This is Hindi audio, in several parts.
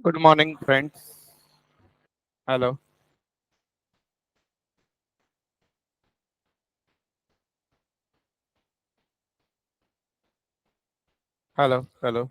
Good morning, friends. Hello. Hello. Hello.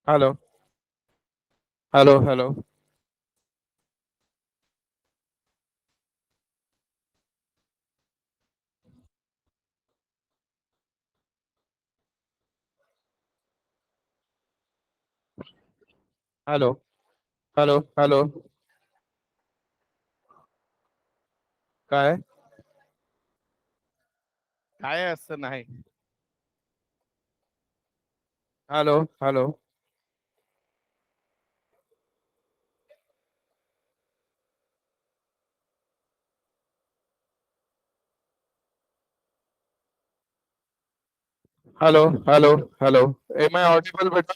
Hello. Hello. Hello. Hello. Hello. Hello. काय काय असं नाही. Hello. Hello. Hello. Hello. Hello. Am I audible बेटा?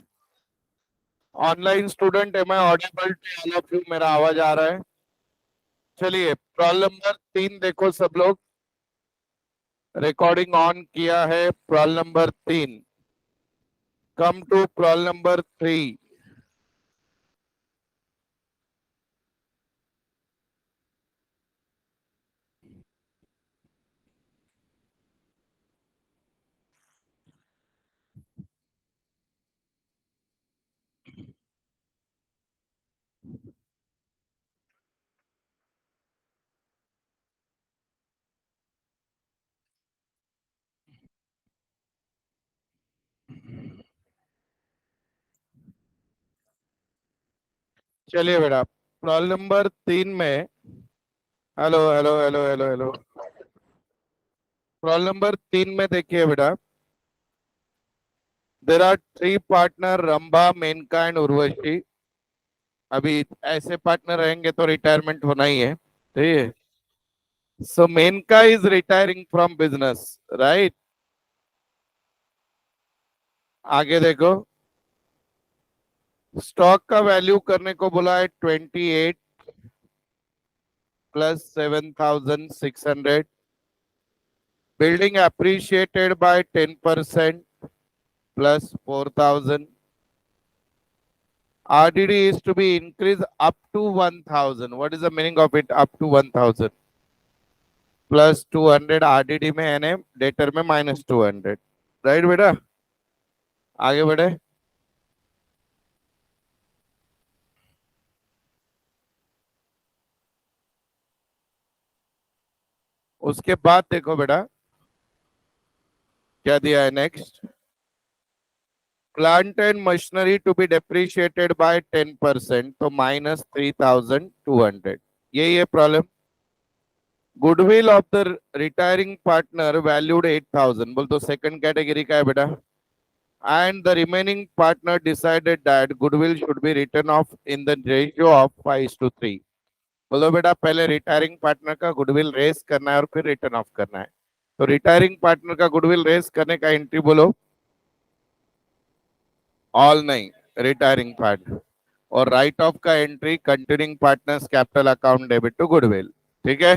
Online student am I audible to all of you? मेरा आवाज आ रहा है? चलिए प्रॉब्लम नंबर 3 देखो सब लोग. रिकॉर्डिंग ऑन किया है. Problem number 3. Come to problem number 3. चलिए बेटा प्रॉब्लम नंबर 3 में. Hello. Hello. Hello. Hello. Hello. प्रॉब्लम नंबर 3 में देखिए बेटा. There are 3 partner Rambha, Menaka and Urvashi. अभी ऐसे पार्टनर रहेंगे तो रिटायरमेंट होना ही है. ठीक है. So Menaka is retiring from business, right. आगे देखो. स्टॉक का वैल्यू करने को बोला है 28 plus 7,600. Building appreciated by 10% plus 4,000. RDD is to be increased up to 1,000. What is the meaning of it? Up to 1,000. Plus 200 RDD में यानी डेटर में माइनस 200. राइट बेटा. आगे बढ़े. उसके बाद देखो बेटा क्या दिया है next. Plant and machinery to be depreciated by 10%, तो माइनस 3,200. यही है problem. Goodwill of the retiring partner valued 8,000. बोल तो सेकंड कैटेगरी का है बेटा. And the remaining partner decided that goodwill should be written off in the ratio of 5:3. बोलो बेटा पहले रिटायरिंग पार्टनर का गुडविल रेस करना है और फिर रिटर्न ऑफ करना है. तो रिटायरिंग पार्टनर का गुडविल रेस करने का एंट्री बोलो. ऑल नहीं, रिटायरिंग पार्टनर. और राइट ऑफ का entry continuing partners capital account debit to goodwill. ठीक है.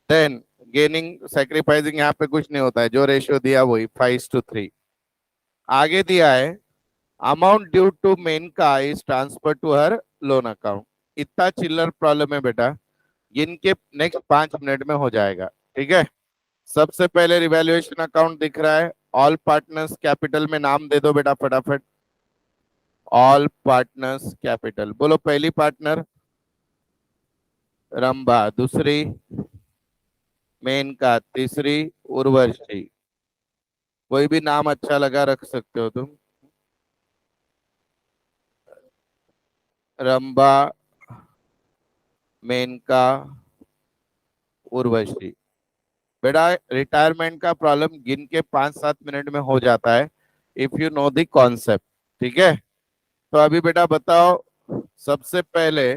देन गेनिंग सैक्रिफाइसिंग यहाँ पे कुछ नहीं होता है. जो रेशियो दिया वही 5:3. आगे दिया है amount due to Menaka is transfer to her loan account. इतना चिल्लर प्रॉब्लम है बेटा. इनके नेक्स्ट 5 मिनट में हो जाएगा. ठीक है. सबसे पहले रिवैल्यूएशन अकाउंट दिख रहा है. ऑल पार्टनर्स कैपिटल में नाम दे दो बेटा फटाफट। ऑल पार्टनर्स कैपिटल, बोलो पहली पार्टनर रंभा, दूसरी मेनका, तीसरी उर्वशी। कोई भी नाम अच्छा लगा रख सकते हो तुम। रंभा, मेनका, उर्वशी। बेटा रिटायरमेंट का प्रॉब्लम गिन के 5-7 मिनट में हो जाता है, if you know the concept. ठीक है, तो अभी बेटा बताओ, सबसे पहले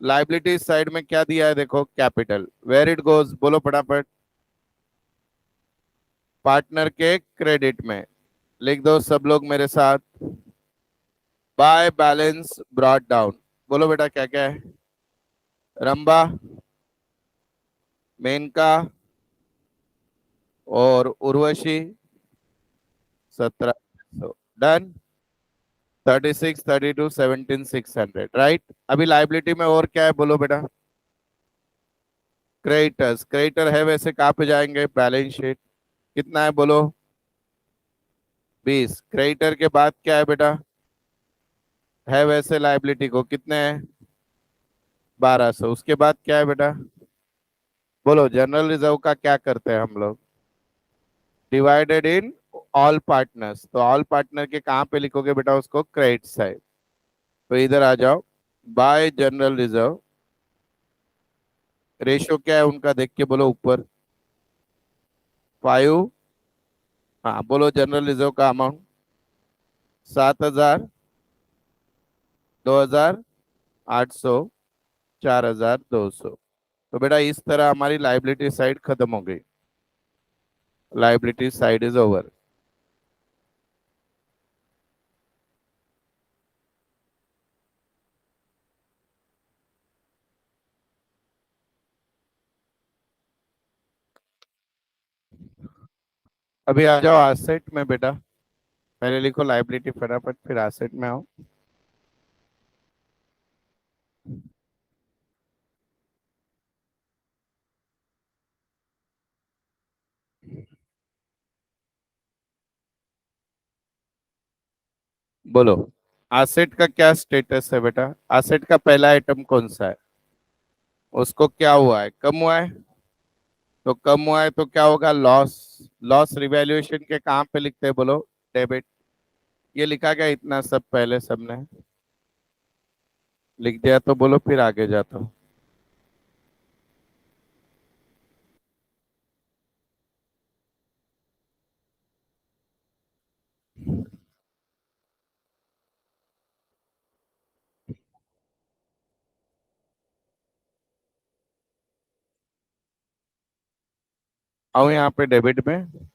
लाइबिलिटी साइड में क्या दिया है, देखो कैपिटल, वेयर इट गोज, बोलो फटाफट। पार्टनर के क्रेडिट में लिख दो सब लोग मेरे साथ, बाय बैलेंस ब्रॉट डाउन। बोलो बेटा क्या क्या है। रंबा, मेनका और उर्वशी 1700, डन। 36, 32, 17,600, राइट। अभी लाइबिलिटी में और क्या है बोलो बेटा। क्रेडिटर्स, क्रेडिटर है वैसे कहाँ पे जाएंगे, बैलेंस शीट। कितना है बोलो, 20। क्रेडिटर के बाद क्या है बेटा, है वैसे लाइबिलिटी को कितने हैं, 1200। उसके बाद क्या है बेटा, बोलो जनरल रिजर्व का क्या करते हैं हम लोग, डिवाइडेड इन ऑल पार्टनर्स। तो ऑल पार्टनर के कहाँ पे लिखोगे बेटा उसको, क्रेडिट साइड। तो इधर आ जाओ, बाय जनरल रिजर्व, रेशियो क्या है उनका देख के बोलो ऊपर, 5। हाँ बोलो जनरल रिजर्व का अमाउंट 7,000, 2,000, 800, 4,200। तो बेटा इस तरह हमारी लाइबिलिटी साइड खत्म हो गई, लाइबिलिटी साइड इज ओवर। अभी आ जाओ एसेट में बेटा, पहले लिखो लाइबिलिटी फटाफट, फिर एसेट में आओ। बोलो एसेट का क्या स्टेटस है बेटा, एसेट का पहला आइटम कौन सा है, उसको क्या हुआ है, कम हुआ है। तो कम हुआ है तो क्या होगा, लॉस। लॉस रिवैल्यूएशन के कहाँ पे लिखते हैं बोलो, डेबिट। ये लिखा गया इतना सब पहले सबने लिख दिया, तो बोलो फिर आगे जाता हूँ। आओ यहाँ पे डेबिट में,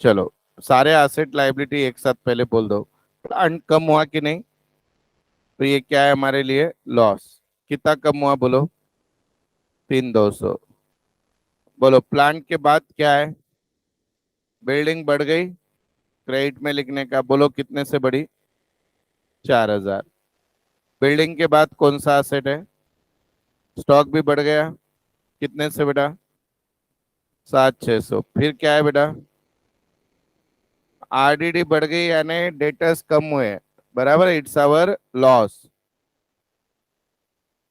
चलो सारे एसेट लाइबिलिटी एक साथ पहले बोल दो। प्लांट कम हुआ कि नहीं, तो ये क्या है हमारे लिए, लॉस। कितना कम हुआ बोलो, 3,200। बोलो प्लांट के बाद क्या है, बिल्डिंग बढ़ गई, क्रेडिट में लिखने का, बोलो कितने से बढ़ी, 4,000। बिल्डिंग के बाद कौन सा एसेट है, स्टॉक भी बढ़ गया, कितने से बेटा, 7,600। फिर क्या है बेटा, आरडीडी बढ़ गई यानी डेटर्स कम हुए, बराबर, it's our loss.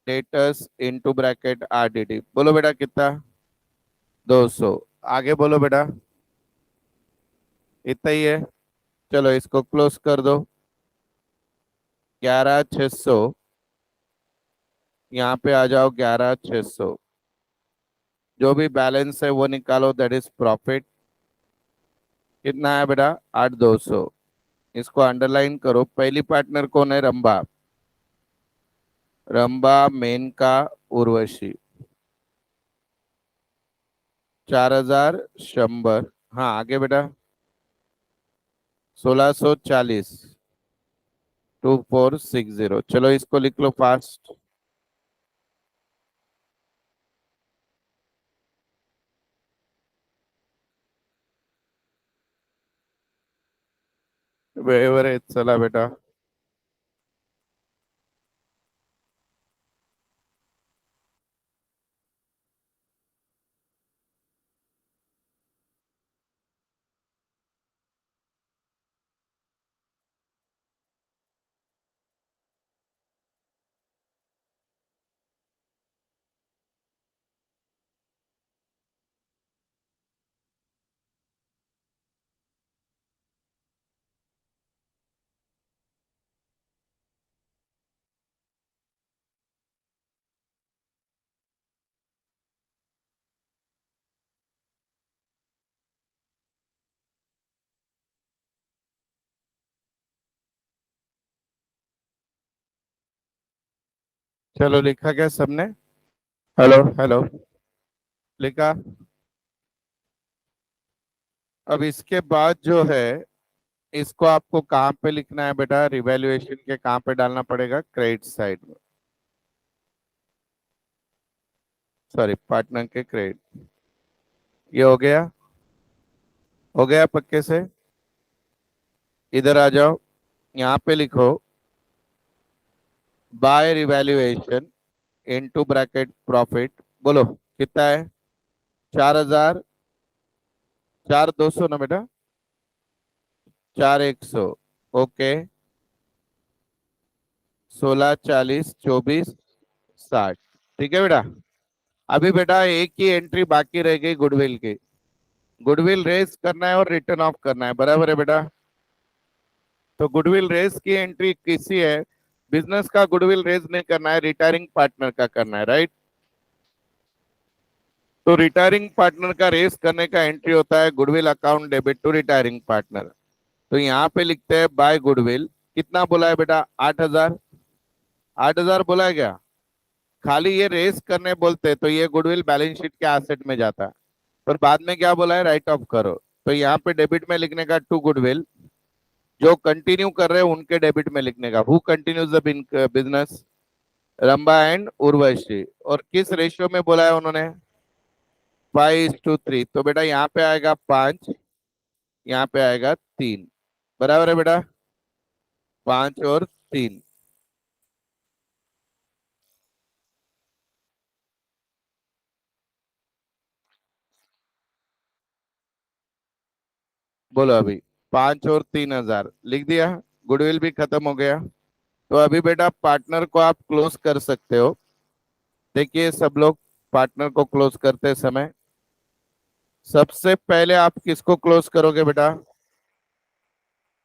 Debtors into bracket RDD, बोलो बेटा कितना, 200। आगे बोलो बेटा, इतना ही है। चलो इसको क्लोज कर दो, 11,600। यहाँ पे आ जाओ, 11,600। जो भी बैलेंस है वो निकालो, दैट इज प्रॉफिट। कितना है बेटा, 8,200। इसको अंडरलाइन करो, पहली पार्टनर कौन है, रंबा। रंबा, मेनका, उर्वशी, 4,100। हाँ आगे बेटा, 1,640, 2,460। चलो इसको लिख लो फास्ट। एवरेज चला बेटा। चलो लिखा क्या सबने? हेलो हेलो, लिखा। अब इसके बाद जो है, इसको आपको कहाँ पे लिखना है बेटा? रिवैल्यूएशन के कहाँ पे डालना पड़ेगा? क्रेडिट साइड में, सॉरी पार्टनर के क्रेडिट। ये हो गया? हो गया पक्के से? इधर आ जाओ, यहाँ पे लिखो by revaluation into bracket profit. बोलो कितना है? 4,000, 4,200 ना बेटा? 4,100। ओके, 16, 40, 24, 60। ठीक है बेटा। अभी बेटा एक ही एंट्री बाकी रह गई गुडविल की। गुडविल रेस करना है और रिटर्न ऑफ करना है, बराबर है बेटा? तो गुडविल रेस की एंट्री किसी है? बिजनेस का गुडविल रेस नहीं करना है, रिटायरिंग पार्टनर का करना है, राइट? तो रिटायरिंग पार्टनर का रेस करने का एंट्री होता है goodwill account debit to retiring partner. तो यहाँ पे लिखते हैं बाय गुडविल। कितना बोला है बेटा? 8,000। 8,000 बोला है क्या? खाली ये रेस करने बोलते तो ये गुडविल बैलेंस शीट के एसेट में जाता, पर बाद में क्या बोला है? राइट ऑफ करो। तो यहाँ पे डेबिट में लिखने का टू गुडविल, जो कंटिन्यू कर रहे हैं उनके डेबिट में लिखने का who continues the business, Rambha and Urvashi. और किस रेशियो में बोला है उन्होंने? 5:3। तो बेटा यहाँ पे आएगा 5, यहाँ पे आएगा 3। बराबर है बेटा? 5 और 3। बोलो अभी। 5 और 3,000 लिख दिया, गुडविल भी खत्म हो गया। तो अभी बेटा पार्टनर को आप क्लोज कर सकते हो। देखिए सब लोग, पार्टनर को क्लोज करते समय सबसे पहले आप किसको क्लोज करोगे बेटा?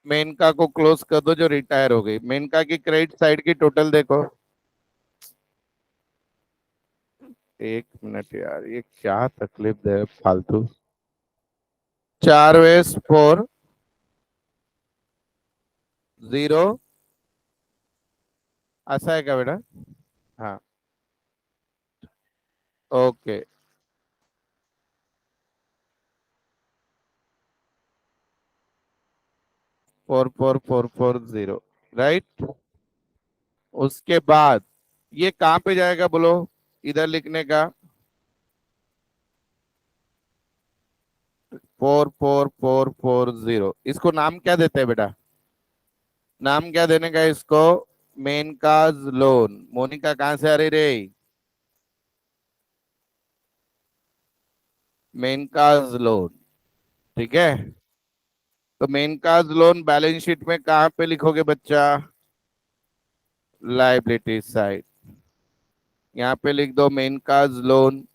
मेनका को क्लोज कर दो, जो रिटायर हो गई। मेनका की क्रेडिट साइड की टोटल देखो। 1 मिनट यार, ये क्या तकलीफ दे फालतू। 4 वेस 4 0। ऐसा है क्या बेटा? हाँ, ओके। 4 4 4 4 0, राइट? उसके बाद ये कहाँ पे जाएगा बोलो? इधर लिखने का 4 4 4 4 0। इसको नाम क्या देते हैं बेटा? नाम क्या देने का इसको? मेनकाज लोन। मोनिका कहाँ से आ रही रे? मेनकाज लोन, ठीक है। तो मेनकाज लोन बैलेंस शीट में कहाँ पे लिखोगे बच्चा? Liability side. यहाँ पे लिख दो मेनकाज लोन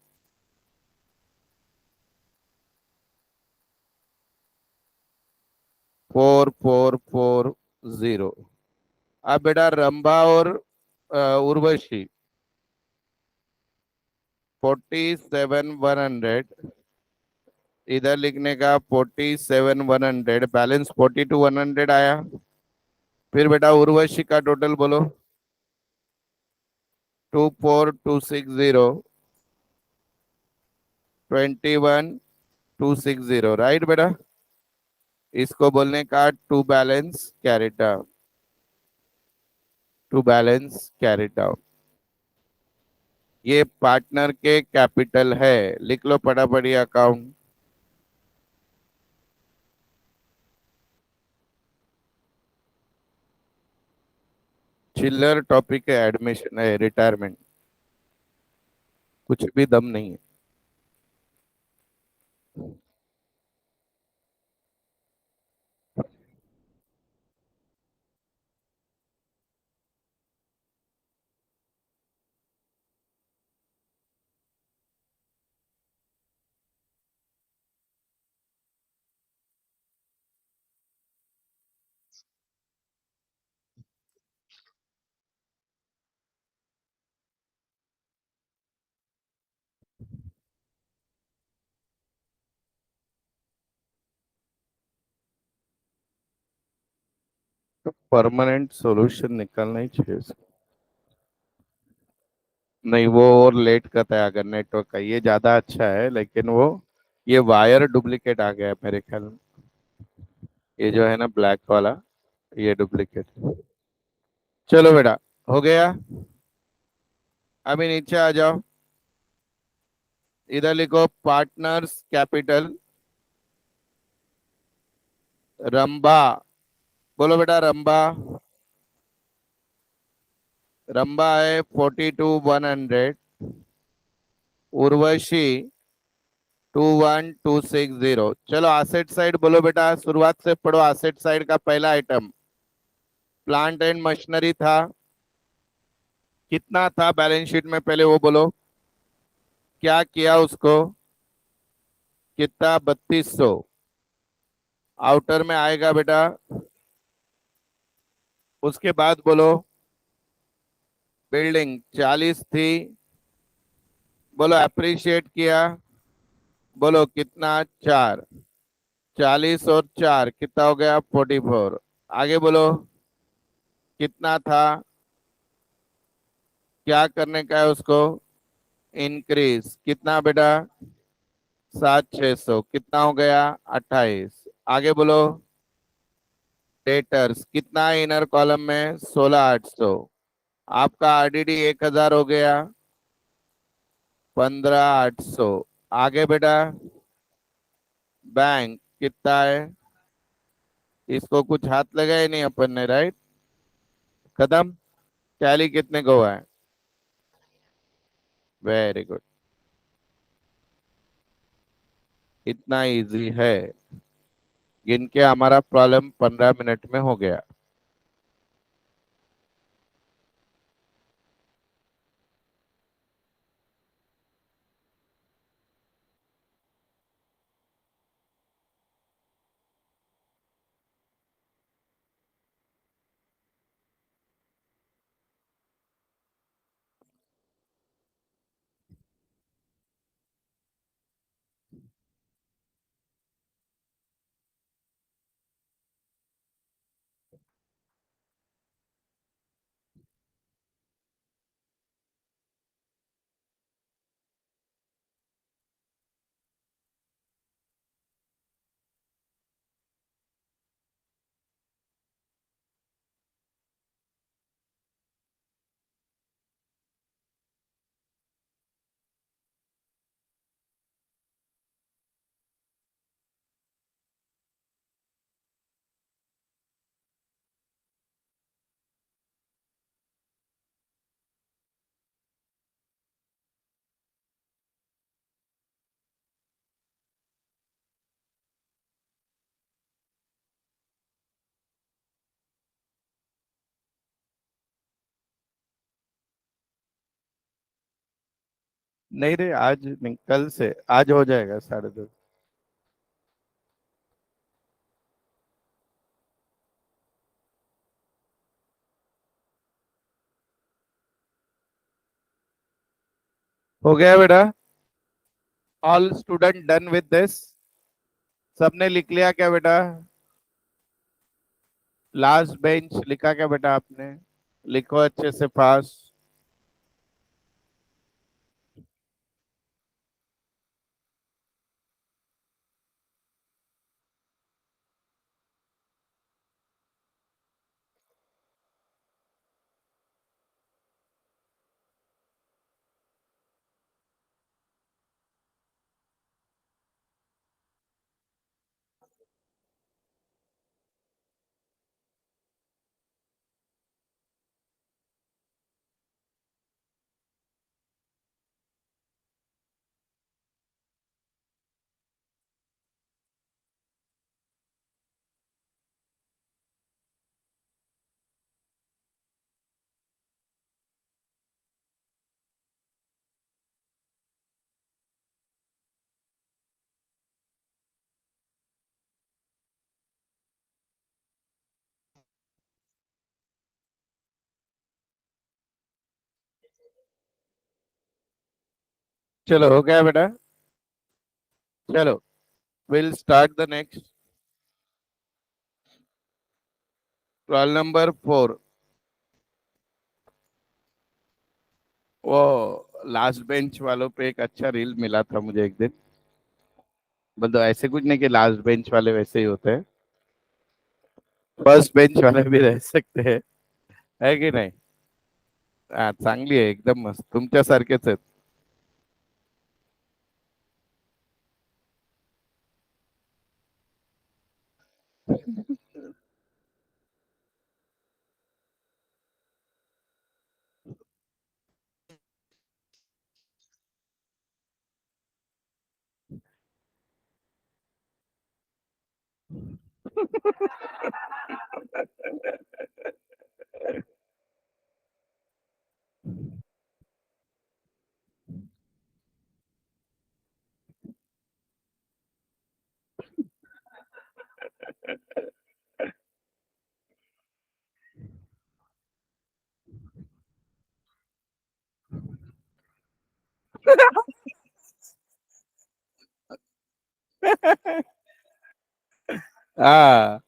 4 4 4 0। अब बेटा रंभा और उर्वशी 47,100, इधर लिखने का 47,100, बैलेंस 42,100 आया। फिर बेटा उर्वशी का टोटल बोलो। 24,260, 21,260, राइट बेटा? इसको बोलने का to balance carried down. To balance carried down, ये पार्टनर के कैपिटल है। लिख लो फटाफट अकाउंट। चिल्लर टॉपिक है, एडमिशन है, रिटायरमेंट, कुछ भी दम नहीं है। तो परमानेंट सॉल्यूशन निकलना ही चाहिए इसका। नहीं, वो और लेट करता है अगर नेटवर्क का, ये ज्यादा अच्छा है, लेकिन वो ये वायर डुप्लीकेट आ गया है मेरे ख्याल में। ये जो है ना ब्लैक वाला, ये डुप्लीकेट। चलो बेटा, हो गया। अभी नीचे आ जाओ, इधर लिखो पार्टनर्स कैपिटल रंबा। बोलो बेटा रंबा। रंबा है 42,100। उर्वशी 21,260। चलो एसेट साइड बोलो बेटा, शुरुआत से पढ़ो। एसेट साइड का पहला आइटम प्लांट एंड मशीनरी था। कितना था बैलेंस शीट में, पहले वो बोलो। क्या किया उसको? कितना? 3200। आउटर में आएगा बेटा। उसके बाद बोलो बिल्डिंग 40 थी। बोलो अप्रिशिएट किया। बोलो कितना? 4। 40 और 4 कितना हो गया? 44। आगे बोलो कितना था? क्या करने का है उसको? इंक्रीज। कितना बेटा? 7,600। कितना हो गया? 28। आगे बोलो डेटर्स कितना है इनर कॉलम में? 16,800। आपका आरडीडी 1,000 हो गया। 15,800। आगे बेटा बैंक कितना है? इसको कुछ हाथ लगाए नहीं अपन ने, राइट? खत्म। टैली कितने को हुआ है? Very good. इतना इजी है, गिन के हमारा प्रॉब्लम 15 मिनट में हो गया। नहीं रे, आज नहीं, कल से आज हो जाएगा 10:30। हो गया बेटा। All student done with this? सबने लिख लिया क्या बेटा? लास्ट बेंच लिखा क्या बेटा आपने? लिखो अच्छे से फास्ट। चलो हो गया बेटा। चलो will start the next. Roll number 4। वो लास्ट बेंच वालों पे एक अच्छा रील मिला था मुझे एक दिन। मतलब ऐसे कुछ नहीं कि लास्ट बेंच वाले वैसे ही होते हैं, फर्स्ट बेंच वाले भी रह सकते हैं, है की नाही? हा, चांगली आहे, एकदम मस्त, तुमच्यासारखेच आहेत. हाँ,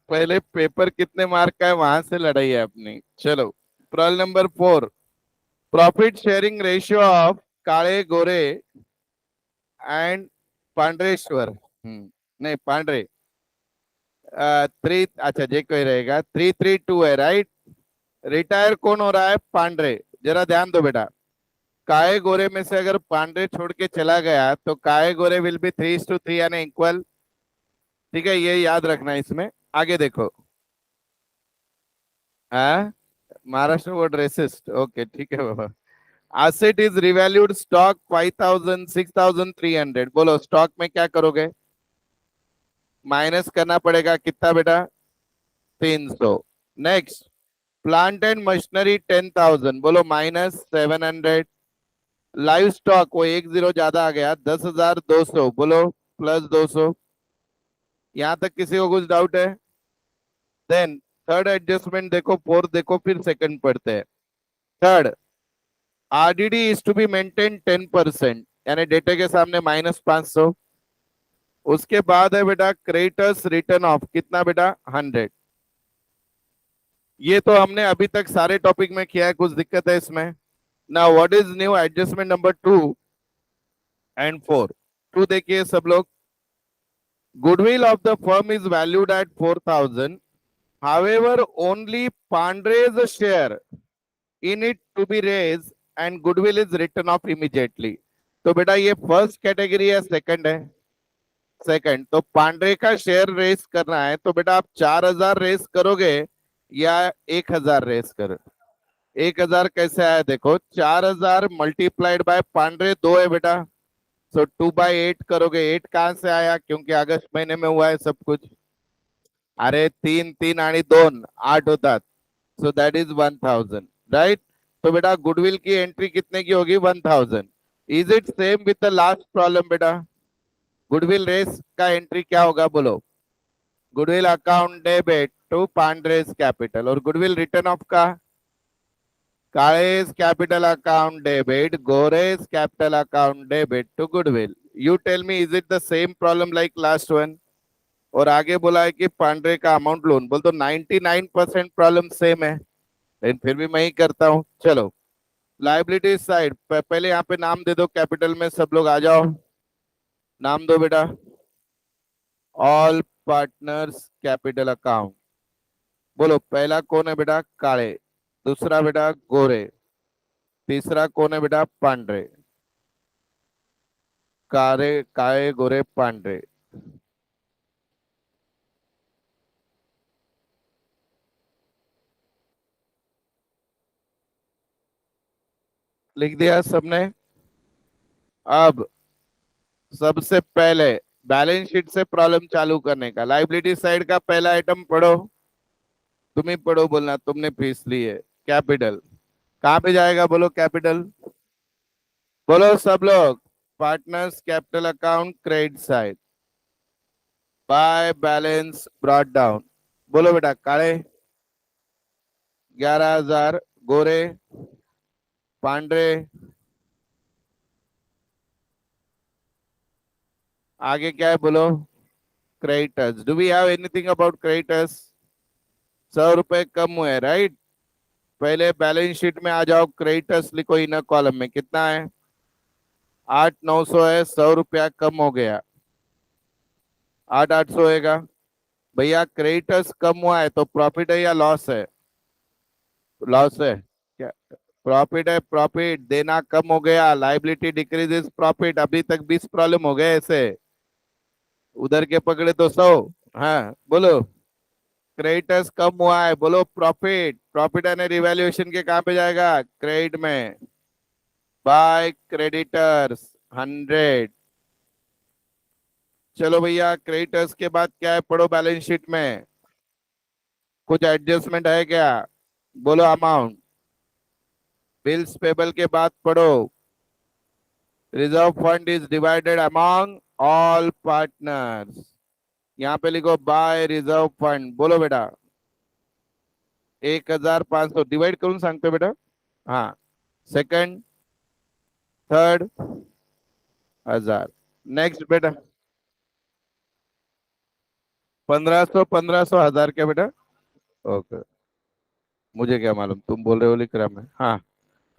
पहले पेपर कितने मार्क का है वहां से लड़ाई है अपनी। चलो, problem number 4, profit sharing ratio of Kale Gore and पांडरेश्वर, नहीं पांडरे, थ्री, अच्छा जे कोई रहेगा, 332 है, राइट? रिटायर कौन हो रहा है? पांडरे। जरा ध्यान दो बेटा, काळे गोरे में से अगर पांडरे छोड़ के चला गया तो काळे गोरे विल बी 3:3 यानी इक्वल। ठीक है, ये याद रखना है इसमें। आगे देखो। हाँ, महाराष्ट्र वर्ड रेसिस्ट, ओके ठीक है बाबा। एसेट इज रिवैल्यूड स्टॉक 5000 6300, बोलो स्टॉक में क्या करोगे? माइनस करना पड़ेगा कितना बेटा? 300। नेक्स्ट, प्लांट एंड मशीनरी 10,000, बोलो -700। लाइव स्टॉक वो एक जीरो ज्यादा आ गया, 10,200, बोलो +200। यहां तक किसी को कुछ डाउट है? देन थर्ड एडजस्टमेंट देखो, फोर्थ देखो, फिर सेकंड पढ़ते हैं। Third, RDD is to be maintain 10%, यानी डेटे के सामने -500। उसके बाद है बेटा क्रेडिटर्स रिटर्न ऑफ, कितना बेटा? 100। ये तो हमने अभी तक सारे टॉपिक में किया है, कुछ दिक्कत है इसमें? Now what is new adjustment number 2 and 4? टू देखिए सब लोग। Goodwill of the firm is valued at 4,000, however only Pandre's share in it to be raise and goodwill is written off immediately. तो बेटा ये फर्स्ट कैटेगरी है, सेकंड है? सेकंड। तो पांडे का शेयर रेस करना है तो बेटा आप 4,000 रेस करोगे या 1,000 रेस करो? 1,000 कैसे आया देखो, 4,000 मल्टीप्लाइड बाय पांडे 2 है बेटा, सो 2/8 करोगे। 8 कहां से आया? क्योंकि अगस्त महीने में हुआ है सब कुछ। अरे 3 3 आणि 2 8 होतात, सो दैट इज 1,000, राइट? तो बेटा गुडविल की एंट्री कितने की होगी? 1,000। Is it same with the last problem बेटा? गुडविल रेस का एंट्री क्या होगा बोलो? Goodwill account debit to Pandre's capital, और गुडविल रिटर्न ऑफ का? Kale's capital account debit, Gore's capital account debit to goodwill. You tell me, is it the same problem like last one? और आगे बोला है कि पांड्रे का अमाउंट लोन, बोल तो 99% प्रॉब्लम सेम है, लेकिन फिर भी मैं ही करता हूँ। चलो, लाइबिलिटी साइड पहले यहाँ पे नाम दे दो, कैपिटल में सब लोग आ जाओ, नाम दो बेटा। ऑल पार्टनर्स कैपिटल अकाउंट, बोलो पहला कौन है बेटा? काले। दूसरा बेटा गोरे। तीसरा कौन है बेटा? पांडरे। कारे काळे गोरे पांडरे। लिख दिया सबने? अब सबसे पहले बैलेंस शीट से प्रॉब्लम चालू करने का, लाइबिलिटी साइड का पहला आइटम पढ़ो। तुम ही पढ़ो, बोलना तुमने फीस ली है। कैपिटल कहाँ पे जाएगा बोलो? कैपिटल बोलो सब लोग। Partners capital account credit side by balance brought down, बोलो बेटा काले 11,000, गोरे पांडरे, आगे क्या है बोलो? Creditors, do we have anything about creditors? 100 रुपए कम हुए, राइट? पहले बैलेंस शीट में आ जाओ, क्रेडिटर्स लिखो इनर कॉलम में, कितना है? 8,900 है, 100 रुपया कम हो गया, 8,800 होएगा। भैया क्रेडिटर्स कम हुआ है तो प्रॉफिट है या लॉस है? लॉस है क्या? प्रॉफिट है, प्रॉफिट। देना कम हो गया, लाइबिलिटी डिक्रीजेस प्रॉफिट। अभी तक 20 प्रॉब्लम हो गए ऐसे, उधर के पकड़े तो 100। हाँ बोलो। क्रेडिटर्स कम हुआ है, बोलो प्रॉफिट। प्रॉफिट एंड रिवैल्यूएशन के कहाँ पे जाएगा? क्रेडिट में। By creditors 100। चलो भैया, क्रेडिटर्स के बाद क्या है पढ़ो बैलेंस शीट में, कुछ एडजस्टमेंट है क्या? बोलो अमाउंट। बिल्स पेबल के बाद पढ़ो, reserve fund is divided among all partners. यहाँ पे लिखो बाय रिजर्व फंड, बोलो बेटा। 1,500 डिवाइड करून सांगतो बेटा। हाँ, सेकंड, थर्ड 1,000। नेक्स्ट बेटा, 1,500 1,500 1,000 क्या बेटा? ओके, मुझे क्या मालूम, तुम बोल रहे हो लिख रहा मैं। हाँ,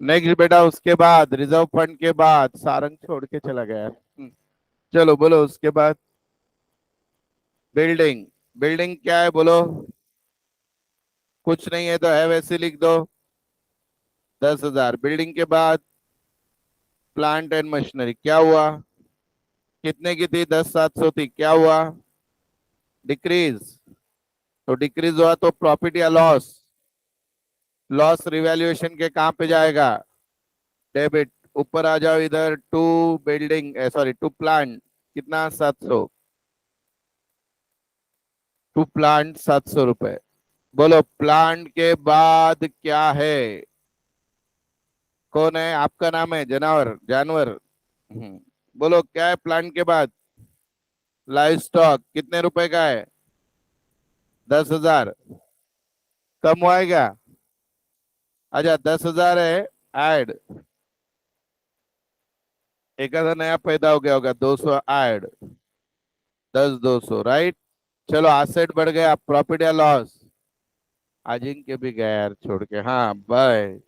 नेक्स्ट बेटा, उसके बाद रिजर्व फंड के बाद सारंग छोड़ के चला गया। चलो बोलो उसके बाद। बिल्डिंग। बिल्डिंग क्या है बोलो? कुछ नहीं है तो है वैसे लिख दो, 10,000। बिल्डिंग के बाद प्लांट एंड मशीनरी क्या हुआ? कितने की थी? 10,700 थी, क्या हुआ? डिक्रीज। तो डिक्रीज हुआ तो प्रॉफिट या लॉस? लॉस रिवैल्यूएशन के कहाँ पे जाएगा? डेबिट। ऊपर आ जाओ इधर, to building, sorry to plant, कितना? 700। टू प्लांट 700 रुपए। बोलो प्लांट के बाद क्या है? कौन है? आपका नाम है जानवर, जानवर। बोलो क्या है प्लांट के बाद? लाइव स्टॉक कितने रुपए का है? 10,000। कम हुआ है क्या? अच्छा 10,000 है, ऐड। एक आधा नया पैदा हो गया होगा, 200 ऐड, 10 200 राइट। चलो एसेट बढ़ गया, प्रॉफिट या लॉस? अजिंक्य भी गया यार छोड़ के। हाँ बाय।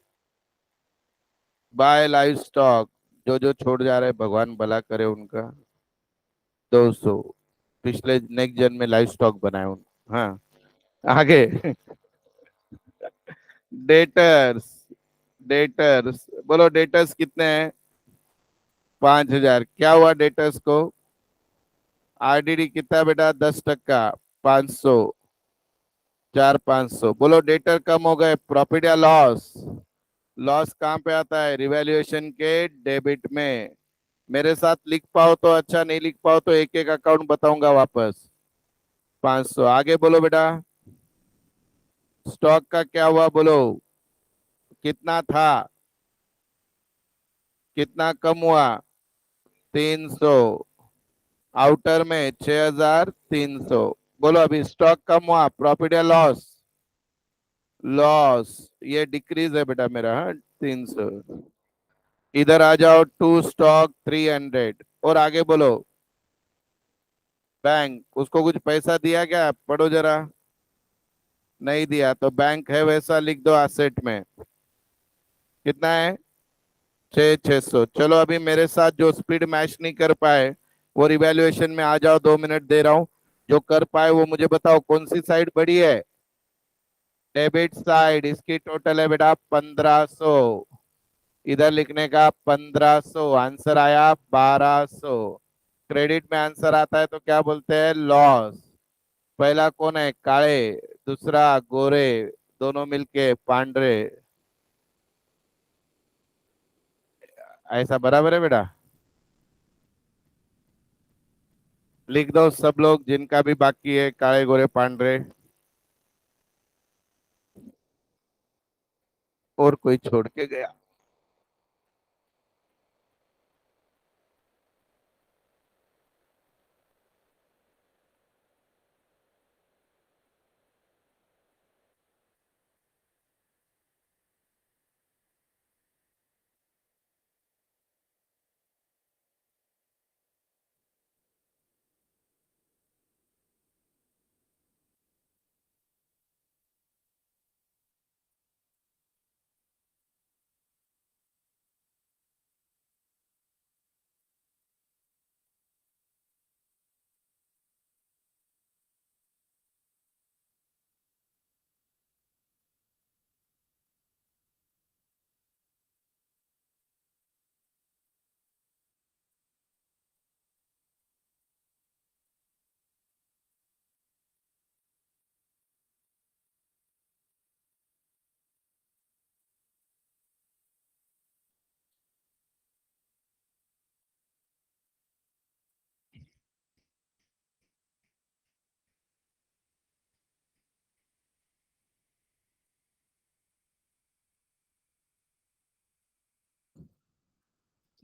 Bye live stock. जो जो छोड़ जा रहे हैं, भगवान भला करे उनका। 200। पिछले नेक्स्ट जन्म में लाइव स्टॉक बनाए उन। हाँ, आगे। डेटर्स। डेटर्स बोलो, डेटर्स कितने हैं? 5,000। क्या हुआ डेटर्स को? आरडीडी कितना बेटा? 10%। 500। 4,500। बोलो डेटर कम हो गए, प्रॉफिट या लॉस? लॉस कहाँ पे आता है? रिवैल्यूएशन के डेबिट में। मेरे साथ लिख पाओ तो अच्छा, नहीं लिख पाओ तो एक एक अकाउंट बताऊंगा वापस। 500। आगे बोलो बेटा। स्टॉक का क्या हुआ बोलो? कितना था? कितना कम हुआ? 300। आउटर में 6,300। बोलो अभी स्टॉक कम हुआ, प्रॉफिट या लॉस? लॉस। ये डिक्रीज है बेटा मेरा, हाँ 300। इधर आ जाओ, टू स्टॉक 300। और आगे बोलो। बैंक, उसको कुछ पैसा दिया क्या? पढ़ो जरा। नहीं दिया तो बैंक है वैसा लिख दो एसेट में। कितना है? 6,600। चलो अभी मेरे साथ जो स्पीड मैच नहीं कर पाए वो रिवैल्यूएशन में आ जाओ, 2 मिनट दे रहा हूँ। जो कर पाए वो मुझे बताओ कौन सी साइड बड़ी है? Debit side. इसकी टोटल है बेटा 1,500। इधर लिखने का 1,500, आंसर आया 1,200। क्रेडिट में आंसर आता है तो क्या बोलते हैं? लॉस। पहला कौन है? काले। दूसरा गोरे, दोनों मिलके पांडरे। ऐसा बराबर है बेटा? लिख दो सब लोग जिनका भी बाकी है, काले गोरे पांडरे। और कोई छोड़ के गया?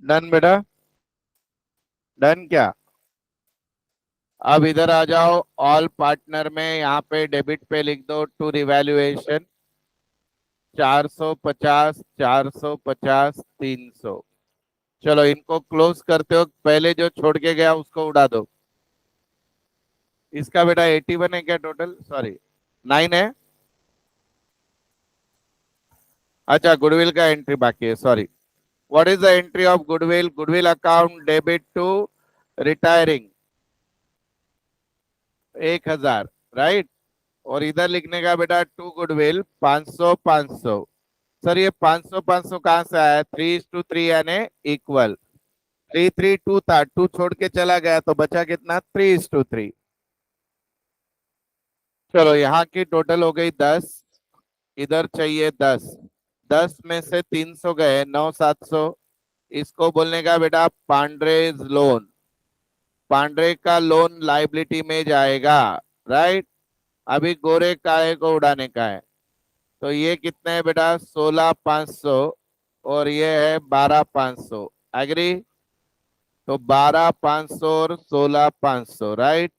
डन बेटा, डन क्या? अब इधर आ जाओ, ऑल पार्टनर में यहाँ पे डेबिट पे लिख दो टू रिवैल्यूएशन 450, 450, 300। चलो इनको क्लोज करते हो, पहले जो छोड़ के गया उसको उड़ा दो। इसका बेटा 81 है क्या टोटल? सॉरी 9 है। अच्छा गुडविल का एंट्री बाकी है, sorry. What is the entry of goodwill? Goodwill account debit to retiring 1000, right. और इधर लिखने का बेटा टू गुडविल 500, 500। सर ये 500 500 कहाँ से आया? 3:3 यानी इक्वल। 3 3 2 था, 2 छोड़ के चला गया तो बचा कितना? 3:3। चलो यहाँ की टोटल हो गई 10, इधर चाहिए 10। 10 में से 300 गए, 9 700। इसको बोलने का बेटा पांड्रेज लोन। पांड्रे का लोन लाइबिलिटी में जाएगा, राइट। अभी गोरे काहे को उड़ाने का है। तो ये कितने है बेटा? 16,500 और ये है 12,500। एग्री? तो 12,500 और 16,500, राइट।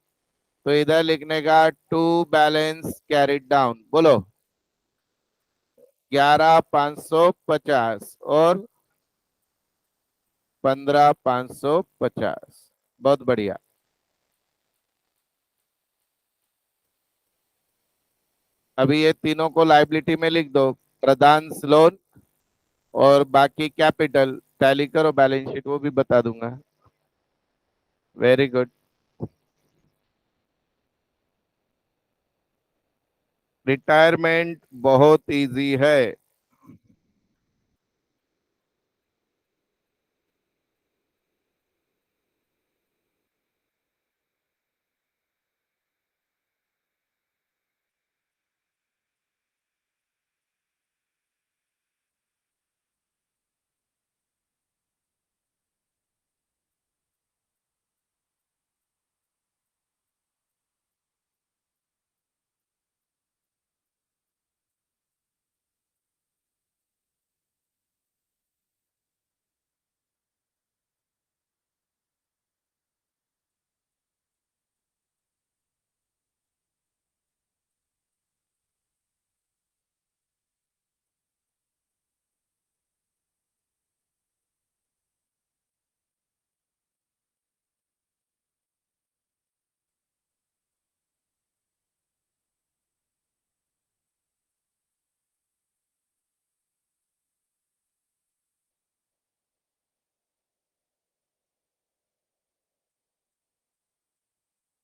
तो इधर लिखने का टू बैलेंस कैरिड डाउन, बोलो 11,550 और 15,550। बहुत बढ़िया। अभी ये तीनों को लाइबिलिटी में लिख दो, प्रधान लोन और बाकी कैपिटल। टैली करो बैलेंस शीट, वो भी बता दूंगा। Very good. रिटायरमेंट बहुत इजी है।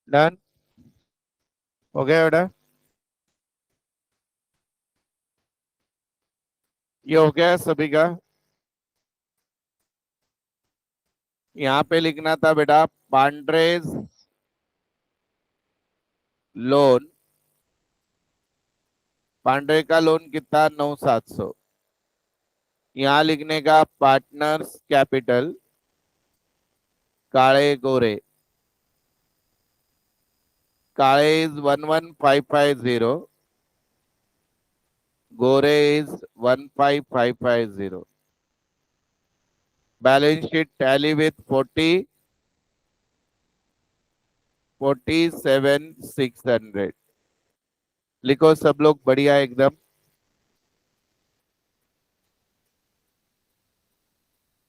डन हो गया बेटा? ये हो गया सभी का? यहाँ पे लिखना था बेटा पांड्रेज लोन। पांड्रे का लोन कितना? 9,700। यहाँ लिखने का पार्टनर्स कैपिटल काले गोरे। काले is 11,550, Gore is 15,550। Balance sheet tally with 47,600। लिखो सब लोग बढ़िया एकदम।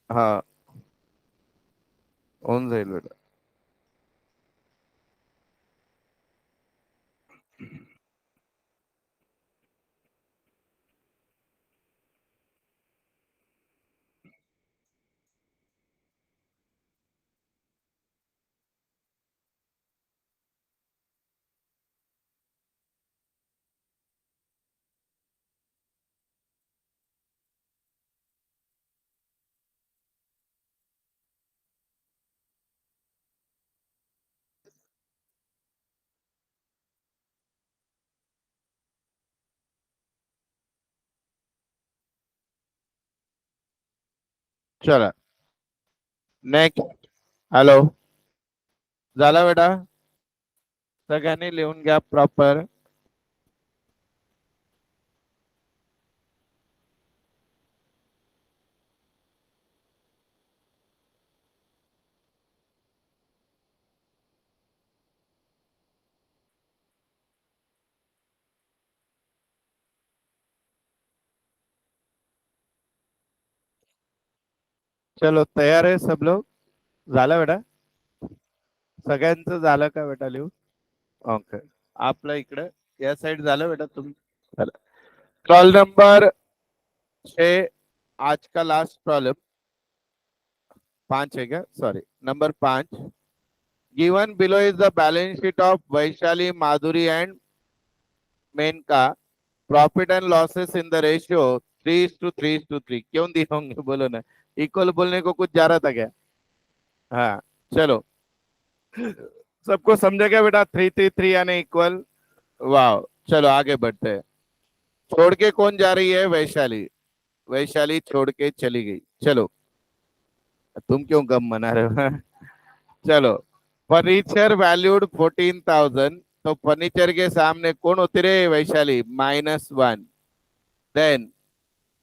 हाँ ऑन सही बेटा। चला नेक्स्ट। हॅलो, झाला बेटा? सगळ्यांनी लिहून घ्या प्रॉपर। चलो तयार आहे सब लोग. झालं बेटा, सगळ्यांचं झालं का बेटा लिहू? ओके. आपलं इकडे या साइड झालं बेटा तुम्ही? प्रॉब्लम नंबर 6, आज का लास्ट प्रॉब्लम. 5 है क्या? Sorry, number 5. Given below is the balance sheet of Vaishali, Madhuri and Menaka. Profit and losses in the ratio 3:3:3. क्यों दिए होंगे बोलो ना? इक्वल बोलने को कुछ जा रहा था क्या? हाँ, चलो. सबको समझा क्या बेटा? 3:3:3 यानी इक्वल. वाह. चलो आगे बढ़ते हैं. छोड़ के कौन जा रही है? वैशाली. वैशाली छोड़ के चली गई. चलो, तुम क्यों गम मना रहे हो? चलो. Furniture valued 14,000. तो फर्नीचर के सामने कौन होती रे? वैशाली, -1. देन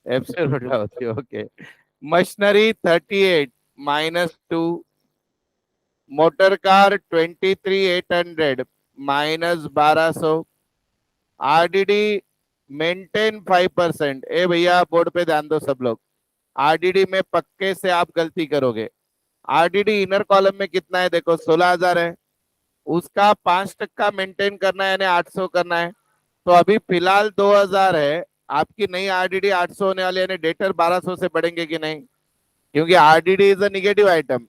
एब्सोल्यूट होती. Okay. Machinery 38, -2. Motor car 23,800, -1200. RDD maintain 5%. ए भैया बोर्ड पे ध्यान दो सब लोग. आरडीडी में पक्के से आप गलती करोगे. आरडीडी इनर कॉलम में कितना है? देखो 16,000 है. उसका 5% मेंटेन करना है यानी 800 करना है. तो अभी फिलहाल 2,000 है. आपकी नई आरडीडी 800 होने वाली है यानी डेटर 1200 से बढ़ेंगे कि नहीं? क्योंकि RDD is a negative item.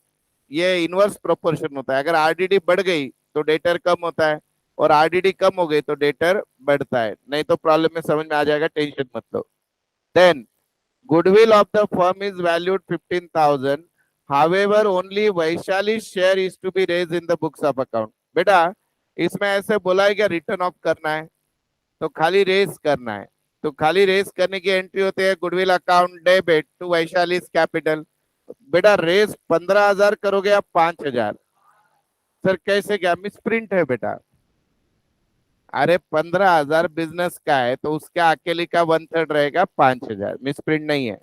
ये इनवर्स प्रोपोर्शन होता है. अगर आरडीडी बढ़ गई तो डेटर कम होता है, और आरडीडी कम हो गई तो डेटर बढ़ता है. नहीं तो प्रॉब्लम में समझ में आ जाएगा, टेंशन मत लो. Then goodwill of the firm is valued 15,000. However, only Vaishali's share is to be raised in the books of account. बेटा, इसमें ऐसे बोला है कि रिटर्न ऑफ करना है, तो खाली रेज करना है. तो खाली रेज करने की एंट्री होती है goodwill account debit to Vaishali capital. बेटा रेज 15,000 करोगे आप 5,000. सर कैसे? क्या मिसप्रिंट है बेटा? अरे 15,000 बिजनेस का है तो उसके अकेले का 1/3 रहेगा 5,000. मिसप्रिंट नहीं है.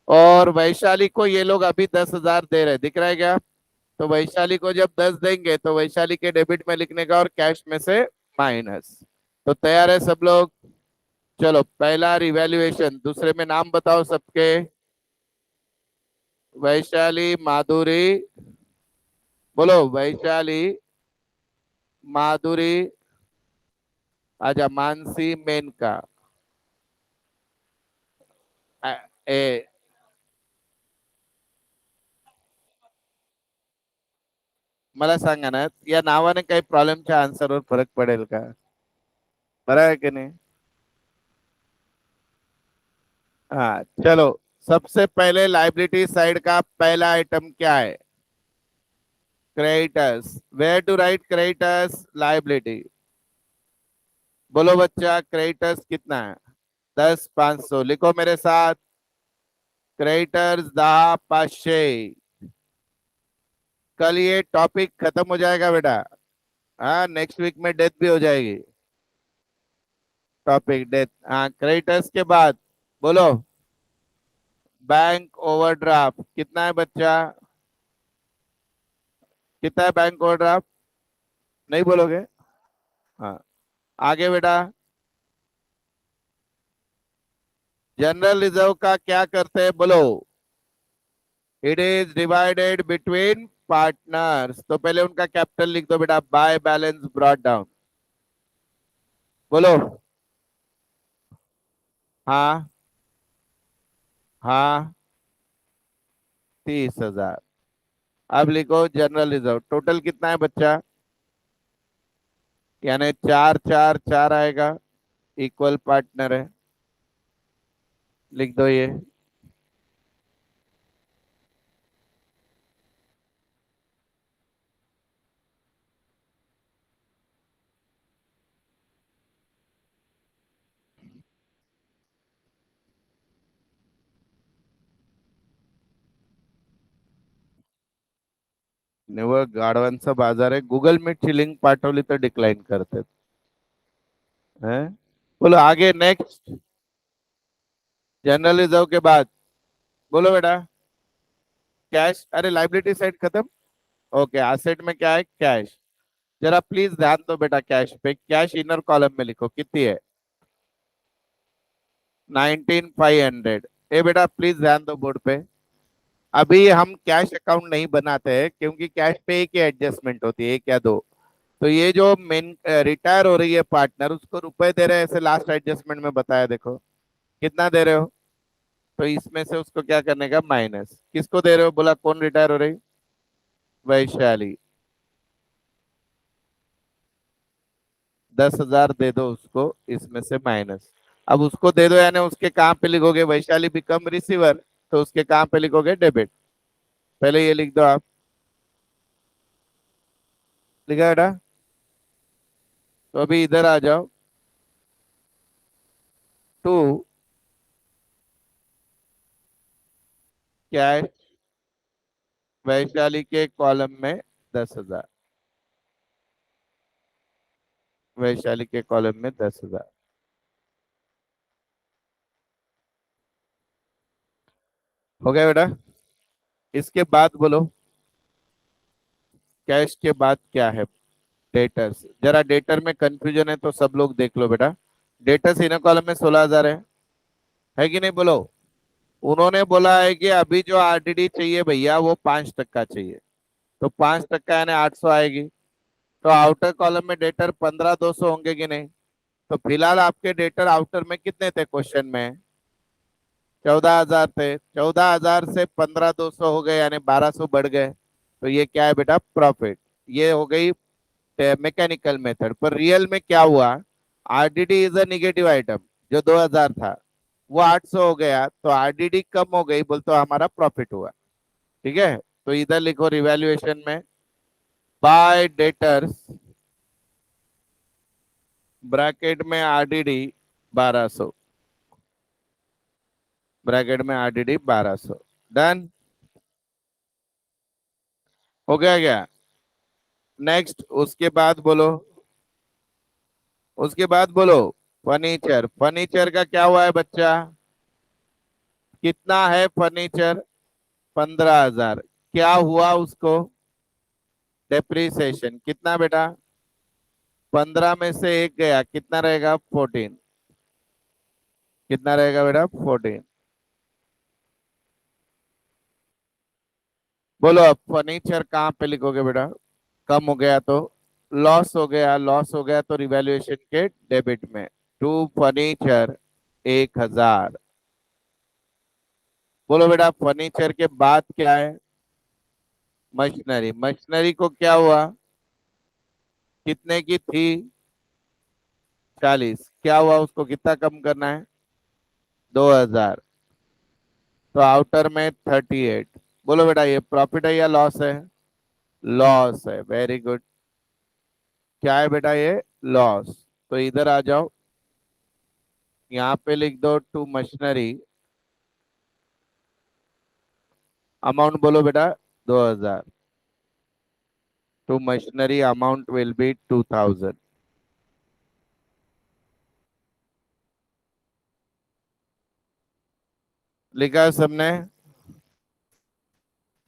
और वैशाली को ये लोग अभी 10,000 दे रहे, दिख रहा है क्या? तो वैशाली को जब 10 देंगे तो वैशाली के डेबिट में लिखने का और कैश में से माइनस. तो तैयार है सब लोग? चलो पहला रिवैल्यूएशन. दूसरे में नाम बताओ सबके. वैशाली, माधुरी. बोलो वैशाली, माधुरी. आजा मानसी, मेनका. ए मला सांगा ना, या नावाने काही प्रॉब्लेमच्या आन्सरवर फरक पडेल का? बरं आहे की नाही? हाँ चलो. सबसे पहले लाइबिलिटी साइड का पहला आइटम क्या है? Creditors. Where to write creditors? Liability. बोलो बच्चा, क्रेडिटर्स कितना है? 10,500. लिखो मेरे साथ. क्रेडिटर्स 10,500. कल ये टॉपिक खत्म हो जाएगा बेटा. हाँ, नेक्स्ट वीक में डेथ भी हो जाएगी. Topic death. हाँ, क्रेडिटर्स के बाद बोलो बैंक ओवरड्राफ्ट. कितना है बच्चा? कितना है बैंक ओवरड्राफ्ट? नहीं बोलोगे? हाँ. आगे बेटा. जनरल रिजर्व का क्या करते हैं? बोलो. It is divided between partners. तो पहले उनका कैपिटल लिख दो बेटा. By balance brought down. बोलो. हाँ. हाँ, 30,000. अब लिखो जनरल रिजर्व. टोटल कितना है बच्चा? यानी 4,4,4 आएगा. इक्वल पार्टनर है. लिख दो ये. निव्वळ गाढवांचा बाजार आहे. गुगल मीटची लिंक पाठवली तर डिक्लाइन करते हैं. बोलो आगे नेक्स्ट. जनरल रिजर्व के बाद बोलो बेटा. कैश. अरे लाइबिलिटी साइड खत्म. ओके. एसेट में क्या है? कैश. जरा प्लीज ध्यान दो बेटा कैश पे. कैश इनर कॉलम में लिखो कितनी है? 19,500. ए बेटा प्लीज ध्यान दो बोर्ड पे. अभी हम कैश अकाउंट नहीं बनाते हैं क्योंकि कैश पे एक ही एडजस्टमेंट होती है, एक या दो। तो ये जो मेन रिटायर हो रही है पार्टनर, उसको रुपए दे रहे हैं, ऐसे लास्ट एडजस्टमेंट में बताया, देखो कितना दे रहे हो। तो इसमें से उसको क्या करने का, माइनस। किसको दे रहे हो, बोला कौन रिटायर हो रही, वैशाली। 10,000 दे दो उसको, इसमें से माइनस। अब उसको दे दो यानी उसके कहाँ पे लिखोगे, वैशाली बिकम रिसीवर, तो उसके कहाँ पे लिखोगे, डेबिट। पहले ये लिख दो आप, लिखा बेटा। तो अभी इधर आ जाओ, टू कैश वैशाली के कॉलम में 10,000, वैशाली के कॉलम में 10,000। हो गया बेटा। इसके बाद बोलो, कैश के बाद क्या है, डेटर्स। जरा डेटर में कंफ्यूजन है तो सब लोग देख लो बेटा। डेटर्स इनर कॉलम में 16,000 है कि नहीं, बोलो। उन्होंने बोला है कि अभी जो आरडीडी चाहिए भैया वो 5% चाहिए, तो 5% यानी 800 आएगी। तो आउटर कॉलम में डेटर 15,200 होंगे कि नहीं। तो फिलहाल आपके डेटर आउटर में कितने थे क्वेश्चन में, 14,000 थे। 14,000 से 15,200 हो गए यानी 1,200 बढ़ गए। तो ये क्या है बेटा, प्रॉफिट। ये हो गई मैकेनिकल मेथड। पर रियल में क्या हुआ, RDD is a negative item. जो 2,000 था वो 800 हो गया, तो आरडीडी कम हो गई, बोल तो हमारा प्रॉफिट हुआ। ठीक है, तो इधर लिखो रिवैल्यूएशन में, बाय डेटर्स ब्रैकेट में आरडीडी 1,200, ब्रैकेट में आरडीडी 1,200। डन, हो गया क्या। नेक्स्ट, उसके बाद बोलो, उसके बाद बोलो फर्नीचर। फर्नीचर का क्या हुआ है बच्चा, कितना है फर्नीचर, 15,000। क्या हुआ उसको, डेप्रीसिएशन कितना बेटा, 15 में से एक गया, कितना रहेगा, 14। कितना रहेगा बेटा, 14। बोलो अब फर्नीचर कहाँ पे लिखोगे बेटा, कम हो गया तो लॉस हो गया, लॉस हो गया तो रिवैल्यूएशन के डेबिट में। To furniture 1,000। बोलो बेटा फर्नीचर के बाद क्या है, मशीनरी। मशीनरी को क्या हुआ, कितने की थी, 40। क्या हुआ, उसको कितना कम करना है, 2,000। तो आउटर में 38। बोलो बेटा ये प्रॉफिट है या लॉस है, लॉस है, वेरी गुड। क्या है बेटा ये, लॉस। तो इधर आ जाओ, यहाँ पे लिख दो टू मशीनरी, अमाउंट बोलो बेटा 2,000। To machinery amount will be 2,000। लिखा है सबने।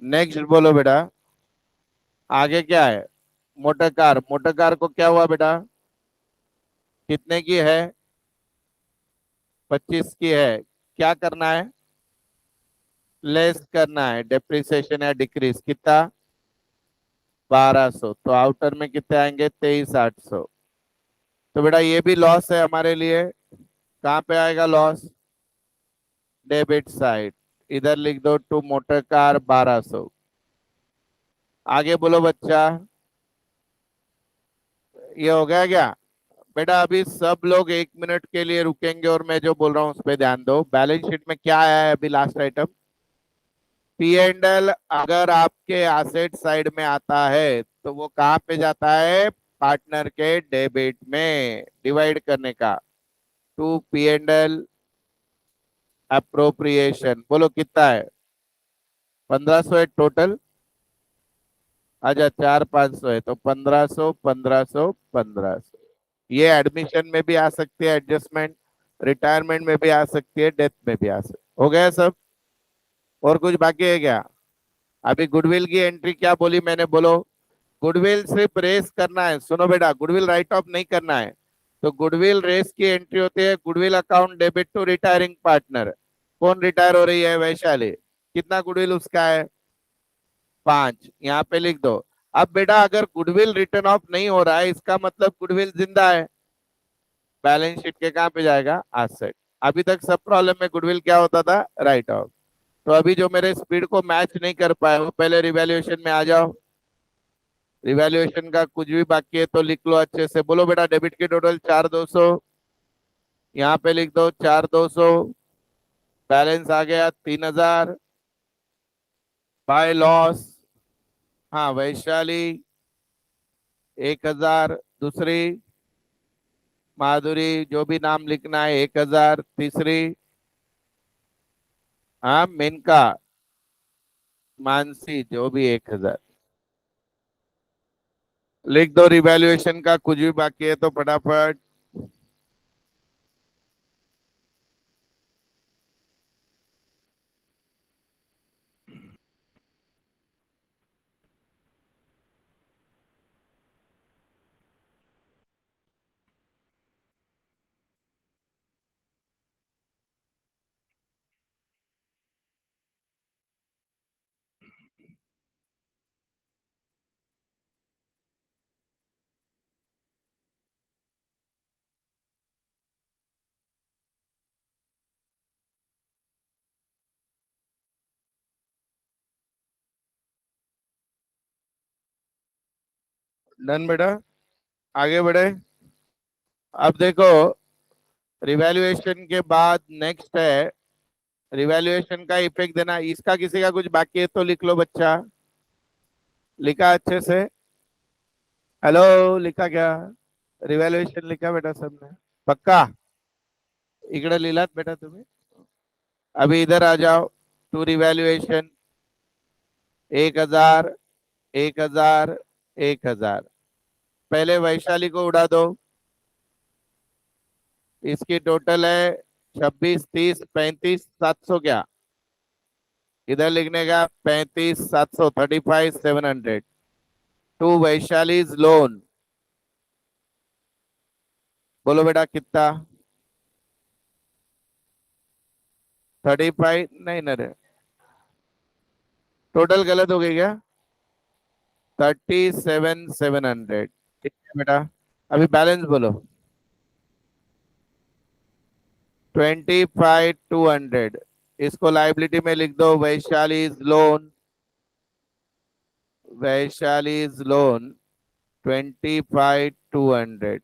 नेक्स्ट बोलो बेटा, आगे क्या है, मोटर कार। मोटर कार को क्या हुआ बेटा, कितने की है, 25 की है। क्या करना है, लेस करना है, डेप्रिसिएशन या डिक्रीज, कितना, 1,200। तो आउटर में कितने आएंगे, 23,800। तो बेटा ये भी लॉस है हमारे लिए। कहाँ पे आएगा लॉस, डेबिट साइड। इधर लिख दो टू मोटर कार 1,200। आगे बोलो बच्चा, ये हो गया क्या बेटा। अभी सब लोग 1 मिनट के लिए रुकेंगे और मैं जो बोल रहा हूँ उस पर ध्यान दो। बैलेंस शीट में क्या आया है अभी, last item P and L. अगर आपके एसेट साइड में आता है तो वो कहाँ पे जाता है, पार्टनर के डेबिट में, डिवाइड करने का। To P and L appropriation, बोलो कितना है, 1,500 है टोटल। अच्छा 4,500 है, तो 1,500 1,500 1,500। ये एडमिशन में भी आ सकती है एडजस्टमेंट, रिटायरमेंट में भी आ सकती है, डेथ में भी आ सकती है। हो गया सब, और कुछ बाकी है क्या। अभी गुडविल की एंट्री क्या बोली मैंने, बोलो। गुडविल सिर्फ रेस करना है, सुनो बेटा, गुडविल राइट ऑफ नहीं करना है। तो गुडविल रेस की एंट्री होती है, goodwill account debit to retiring partner. कौन रिटायर हो रही है, वैशाली। कितना गुडविल उसका है? 5, यहाँ पे लिख दो। अब बेटा अगर गुडविल रिटर्न ऑफ नहीं हो रहा है, इसका मतलब गुडविल जिंदा है, बैलेंस शीट के कहाँ पे जाएगा? एसेट। अभी तक सब प्रॉब्लम में गुडविल क्या होता था? Right of. तो अभी जो मेरे स्पीड को मैच नहीं कर पाए वो पहले रिवैल्यूएशन में आ जाओ। रिवैल्यूएशन का कुछ भी बाकी है तो लिख लो अच्छे से। बोलो बेटा, डेबिट की टोटल 4200, यहाँ पे लिख दो 4200, बैलेंस आ गया 3000 बाय लॉस। हाँ वैशाली 1000, दूसरी माधुरी, जो भी नाम लिखना है 1000, तीसरी हाँ मेनका, मानसी, जो भी 1000 लिख दो। रिवैल्यूएशन का कुछ भी बाकी है तो फटाफट। डन बेटा, आगे बढ़े। अब देखो, रिवैल्यूएशन के बाद नेक्स्ट है रिवैल्यूएशन का इफेक्ट देना। इसका किसी का कुछ बाकी है तो लिख लो बच्चा। लिखा अच्छे से? हेलो, लिखा क्या? रिवैल्यूएशन लिखा बेटा सबने? पक्का? इकडे लिहिलात बेटा तुम्ही? अभी इधर आ जाओ टू रिवैल्यूएशन। 1000, 1000, 1000। पहले वैशाली को उड़ा दो। इसकी टोटल है 26, 30, 35, 700 क्या? इधर लिखने का 35, 700, 35, 700 टू वैशालीज लोन। बोलो बेटा कितना? 35 नहीं ना रे, टोटल गलत हो गई क्या? 37,700। ठीक है बेटा, अभी बैलेंस बोलो। 25,200। इसको लाइबिलिटी में लिख दो, Vaishali's loan, Vaishali's loan 25,200।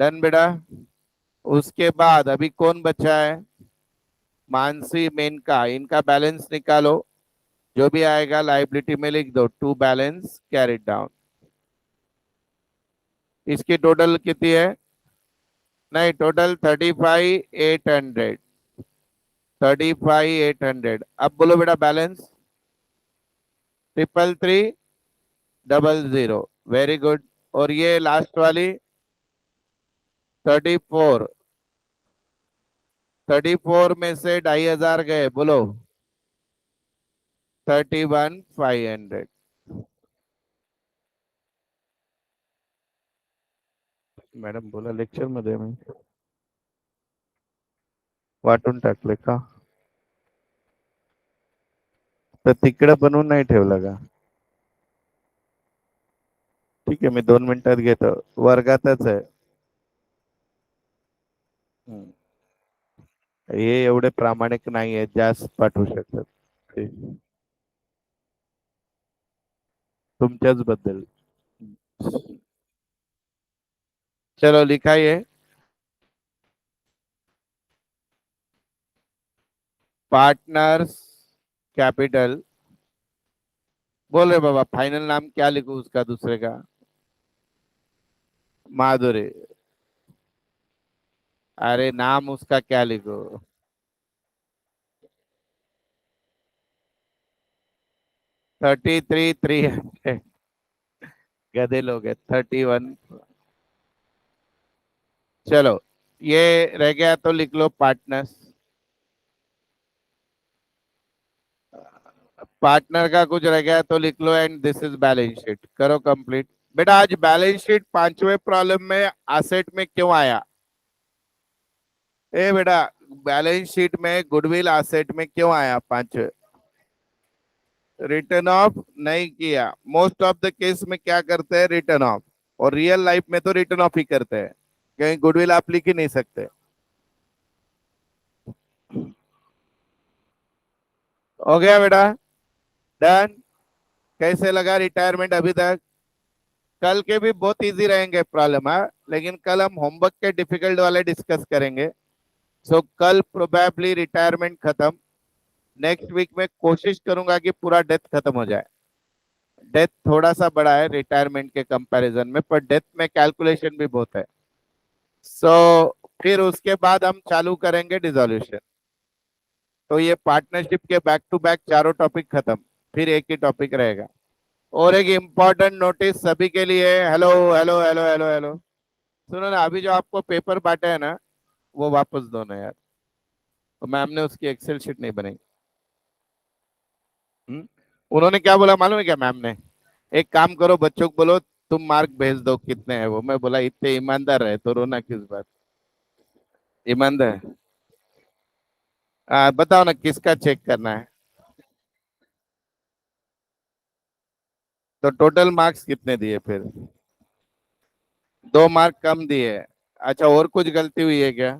Done बेटा। उसके बाद अभी कौन बचा है? मानसी, मेनका, इनका बैलेंस निकालो। जो भी आएगा लाइबिलिटी में लिख दो, टू बैलेंस कैरिड डाउन। इसकी टोटल कितनी है? नहीं, टोटल 35,800। 35,800। अब बोलो बेटा बैलेंस। 333,000। Very good. और ये लास्ट वाली 34, 34 में से 2,500 गए, बोलो 31,500। मॅडम बोला, लेक्चर मध्ये मी वाटून टाकले का? तर तिकडे बनवून नाही ठेवलं का? ठीक आहे, मी 2 मिनिटात घेतो, वर्गातच आहे. हम्म. हे एवढे प्रामाणिक नाही आहेत, जास्त पाठवू शकतात ते तुमच्याच बद्दल. चलो लिखाइए। Partners capital. बोल रहे बाबा, फाइनल नाम क्या लिखूं उसका दूसरे का? माधुरी। अरे नाम उसका क्या लिखो? 33,300। गधे लोग है 31। चलो, ये रह गया तो लिख लो पार्टनर्स। पार्टनर का कुछ रह गया तो लिख लो, and this is balance sheet. करो कंप्लीट। बेटा आज बैलेंस शीट पांचवें प्रॉब्लम में एसेट में क्यों आया? ए बेटा, बैलेंस शीट में गुडविल एसेट में क्यों आया पांचवे? रिटर्न ऑफ नहीं किया। मोस्ट ऑफ द केस में क्या करते हैं, रिटर्न ऑफ। और रियल लाइफ में तो रिटर्न ऑफ ही करते हैं, कहीं गुडविल आप लिख ही नहीं सकते। हो गया बेटा, डन। कैसे लगा रिटायरमेंट अभी तक? कल के भी बहुत इजी रहेंगे प्रॉब्लम, हाँ, लेकिन कल हम होमवर्क के डिफिकल्ट वाले डिस्कस करेंगे। सो कल प्रोबेबली रिटायरमेंट खत्म। नेक्स्ट वीक में कोशिश करूंगा कि पूरा डेथ खत्म हो जाए। डेथ थोड़ा सा बड़ा है रिटायरमेंट के कंपैरिजन में, पर डेथ में कैलकुलेशन भी बहुत है। सो फिर उसके बाद हम चालू करेंगे डिसोल्यूशन। तो ये पार्टनरशिप के बैक टू बैक चारों टॉपिक खत्म, फिर एक ही टॉपिक रहेगा। और एक इम्पोर्टेंट नोटिस सभी के लिए। Hello hello hello hello hello, सुनो ना, अभी जो आपको पेपर बांटे हैं ना, वो वापस दो ना यार। तो मैम ने उसकी एक्सेल शीट नहीं बनाई। हम्म? उन्होंने क्या बोला मालूम है क्या मैम ने? एक काम करो, बच्चों को बोलो तुम मार्क भेज दो कितने हैं वो। मैं बोला इतने ईमानदार है तो रोना किस बात? ईमानदार। बताओ ना किसका चेक करना है? तो टोटल मार्क्स कितने दिए फिर? 2 मार्क कम दिए। अच्छा, और कुछ गलती हुई है क्या?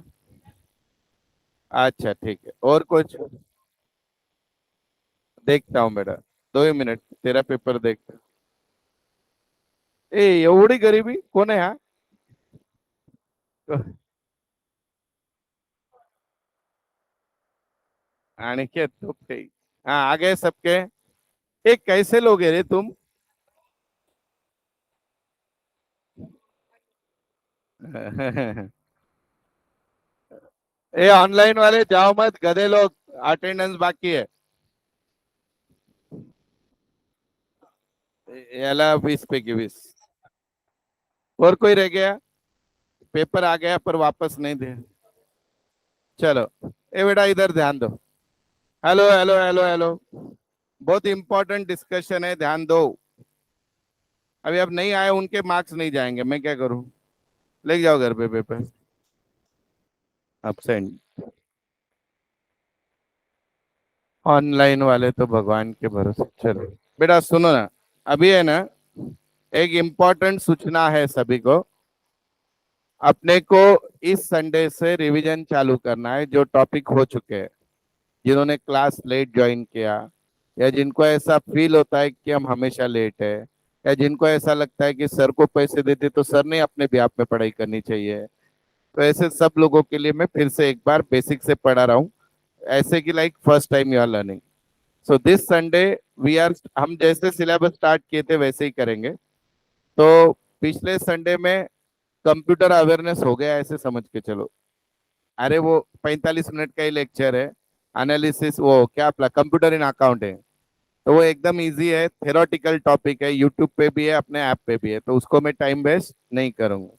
अच्छा ठीक है, और कुछ? देखता हूँ बेटा, 2 ही मिनट, तेरा पेपर देख। ए एवढी गरिबी कोण आहे हा? अनिकेत तुपटे। हाँ आ गए सबके। ए कैसे लोग हैं रे तुम? ए ऑनलाइन वाले जाओ मत, गधे लोग। अटेंडेंस बाकी है। याला 20 पे की 20। और कोई रह गया? पेपर आ गया पर वापस नहीं दे। चलो, ए बेटा इधर ध्यान दो। हेलो हेलो हेलो हेलो, बहुत इंपॉर्टेंट डिस्कशन है, ध्यान दो। अभी अब नहीं आए उनके मार्क्स नहीं जाएंगे, मैं क्या करूं? ले जाओ घर पे पेपर। एब्सेंट। ऑनलाइन वाले तो भगवान के भरोसे। चलो बेटा सुनो ना, अभी है ना, एक इम्पोर्टेंट सूचना है सभी को। अपने को इस संडे से रिवीजन चालू करना है जो टॉपिक हो चुके हैं। जिन्होंने क्लास लेट ज्वाइन किया, या जिनको ऐसा फील होता है कि हम हमेशा लेट है, या जिनको ऐसा लगता है कि सर को पैसे देते तो सर ने अपने भी आप में पढ़ाई करनी चाहिए, तो ऐसे सब लोगों के लिए मैं फिर से एक बार बेसिक से पढ़ा रहा हूँ। ऐसे कि like first time you are learning. So this Sunday we are, हम जैसे सिलेबस स्टार्ट किए थे वैसे ही करेंगे। तो पिछले संडे में कंप्यूटर अवेयरनेस हो गया ऐसे समझ के चलो। अरे वो 45 मिनट का ही लेक्चर है। एनालिसिस, वो क्या अपना कंप्यूटर इन अकाउंटिंग, तो वो एकदम इजी है, थेरोटिकल टॉपिक है, यूट्यूब पे भी है, अपने ऐप पे भी है, तो उसको मैं टाइम वेस्ट नहीं करूंगा।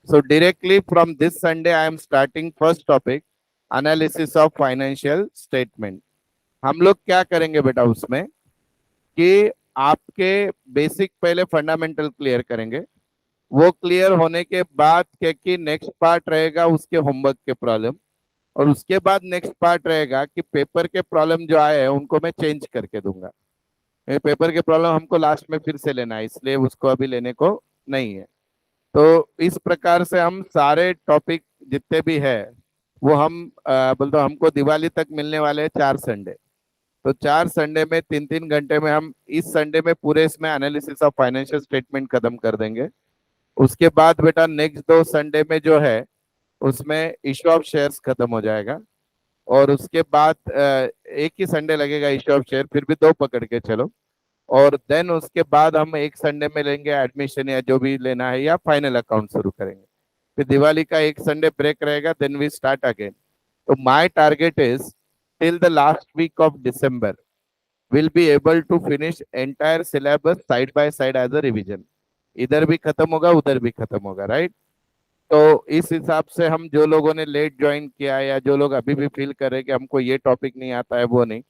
सो directly from this Sunday I am starting first topic, analysis of financial statement. हम लोग क्या करेंगे बेटा उसमें कि आपके बेसिक पहले फंडामेंटल क्लियर करेंगे। वो क्लियर होने के बाद क्या कि नेक्स्ट पार्ट रहेगा उसके होमवर्क के प्रॉब्लम। और उसके बाद नेक्स्ट पार्ट रहेगा कि पेपर के प्रॉब्लम जो आए हैं उनको मैं चेंज करके दूंगा। ये पेपर के प्रॉब्लम हमको लास्ट में फिर से लेना है, इसलिए उसको अभी लेने को नहीं है। तो इस प्रकार से हम सारे टॉपिक जितने भी है वो हम बोलते हमको दिवाली तक मिलने वाले हैं 4 संडे। तो 4 संडे में 3-3 घंटे में हम इस संडे में पूरे इसमें एनालिसिस ऑफ फाइनेंशियल स्टेटमेंट खत्म कर देंगे। उसके बाद बेटा नेक्स्ट 2 संडे में जो है उसमें इश्यू ऑफ शेयर्स खत्म हो जाएगा। और उसके बाद एक ही संडे लगेगा इश्यू ऑफ शेयर, फिर भी 2 पकड़ के चलो। और देन उसके बाद हम एक संडे में लेंगे एडमिशन या जो भी लेना है, या फाइनल अकाउंट शुरू करेंगे। फिर दिवाली का एक संडे ब्रेक रहेगा, देन वी स्टार्ट अगेन। तो my target is till the last week of December will be able to finish entire syllabus side by side as a revision. इधर भी खत्म होगा उधर भी खत्म होगा, राइट? तो इस हिसाब से हम जो लोगों ने लेट ज्वाइन किया है या जो लोग अभी भी फील कर रहे हैं कि हमको ये टॉपिक नहीं आता है वो नहीं,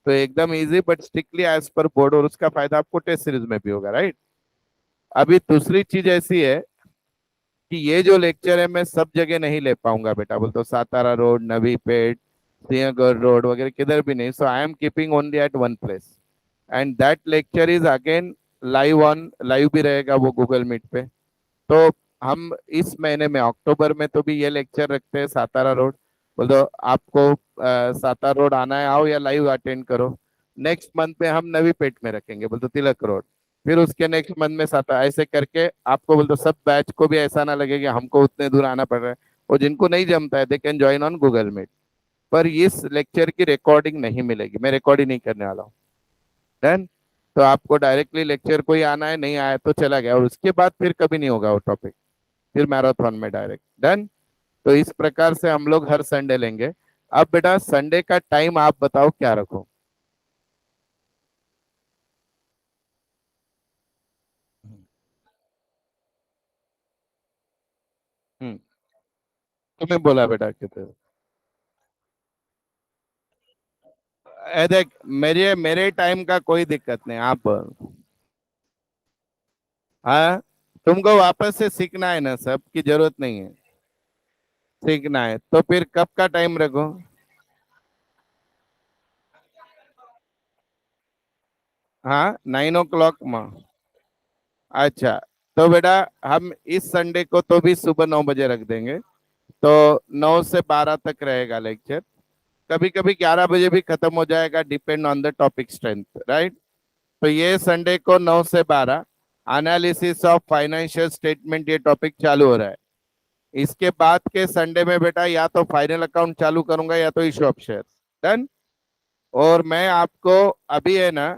तो एकदम easy but strictly as per board, और उसका फायदा आपको टेस्ट सीरीज में भी होगा, राइट? अभी दूसरी चीज ऐसी है कि ये जो लेक्चर है मैं सब जगह नहीं ले पाऊंगा बेटा, बोलते तो सातारा रोड, नवी पेट, सिंहगढ़ रोड वगैरह किधर भी नहीं। So I am keeping only at one place. And that lecture is again live on, live भी रहेगा वो गूगल मीट पे। तो हम इस महीने में अक्टूबर में तो भी ये लेक्चर रखते हैं सातारा रोड। बोल दो आपको सातारा रोड आना है, आओ या लाइव अटेंड करो। नेक्स्ट मंथ में हम नवी पेट में रखेंगे, बोल दो तिलक रोड। फिर उसके नेक्स्ट मंथ में सातारा, ऐसे करके आपको बोल दो सब बैच को भी ऐसा ना लगे कि हमको उतने दूर आना पड़ रहा है। और जिनको नहीं जमता है they can join on Google Meet. पर इस लेक्चर की रिकॉर्डिंग नहीं मिलेगी, मैं रिकॉर्ड ही नहीं करने वाला हूँ। डन। तो आपको डायरेक्टली लेक्चर कोई आना है, नहीं आया तो चला गया, और उसके बाद फिर कभी नहीं होगा वो टॉपिक, फिर मैराथन में डायरेक्ट। डन। तो इस प्रकार से हम लोग हर संडे लेंगे। अब बेटा संडे का टाइम आप बताओ क्या रखो। हम्म। तुम्हें बोला बेटा कितने? देख, मेरे मेरे टाइम का कोई दिक्कत नहीं, आप हाँ, तुमको वापस से सीखना है ना, सब की जरूरत नहीं है। सीखना है तो फिर कब का टाइम रखो? हाँ, 9 o'clock में। अच्छा, तो बेटा हम इस संडे को तो भी सुबह 9 बजे रख देंगे। तो 9 से 12 तक रहेगा लेक्चर। कभी कभी 11 बजे भी खत्म हो जाएगा, depend on the topic strength, right. तो ये संडे को 9 से 12 एनालिसिस ऑफ फाइनेंशियल स्टेटमेंट ये टॉपिक चालू हो रहा है। इसके बाद के संडे में बेटा या तो फाइनल अकाउंट चालू करूंगा या तो इशू ऑफ शेयर। डन। और मैं आपको अभी है ना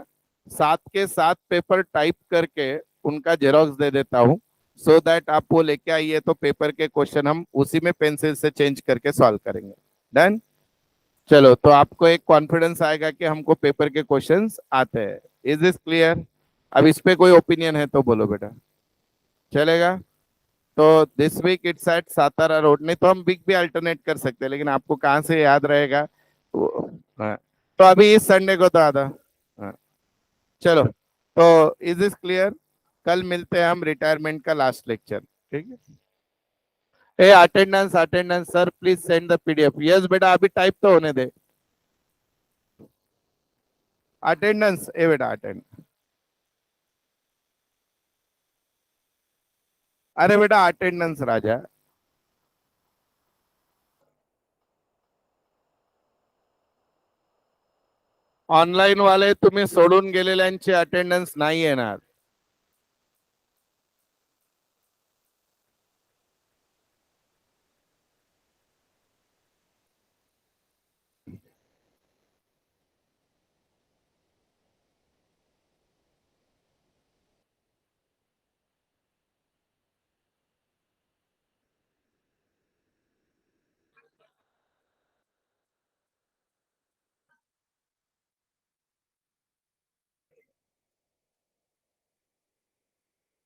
7 के 7 पेपर टाइप करके उनका जेरोक्स दे देता हूँ, सो दैट आप वो लेके आइए तो पेपर के क्वेश्चन हम उसी में पेंसिल से चेंज करके सॉल्व करेंगे। डन। चलो, तो आपको एक कॉन्फिडेंस आएगा कि हमको पेपर के क्वेश्चंस आते हैं। Is this clear? अब इस पे कोई ओपिनियन है तो बोलो बेटा। चलेगा? तो this week it's at Satara road, नहीं तो हम वीक भी अल्टरनेट कर सकते हैं, लेकिन आपको कहाँ से याद रहेगा हाँ। तो अभी इस संडे को तो आधा। हाँ। चलो, तो इज दिस क्लियर? कल मिलते हैं हम रिटायरमेंट का लास्ट लेक्चर। ठीक है। ए attendance attendance sir, please send the PDF. Yes बेटा, अभी टाइप तो होने दे। अटेंडेंस ए बेटा अटेंड। अरे बेटा अटेंडेंस राजा। ऑनलाईन वाले तुम्ही सोडून गेलेल्यांची अटेंडेंस नाही येणार।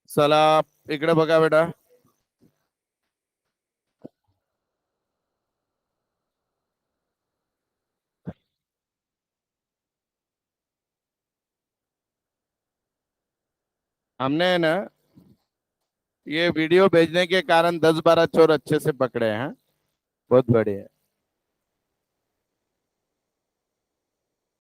चला, इकडे बघा बेटा। हमने है ना ये वीडियो भेजने के कारण 10-12 चोर अच्छे से पकड़े हैं। बहुत बढ़िया।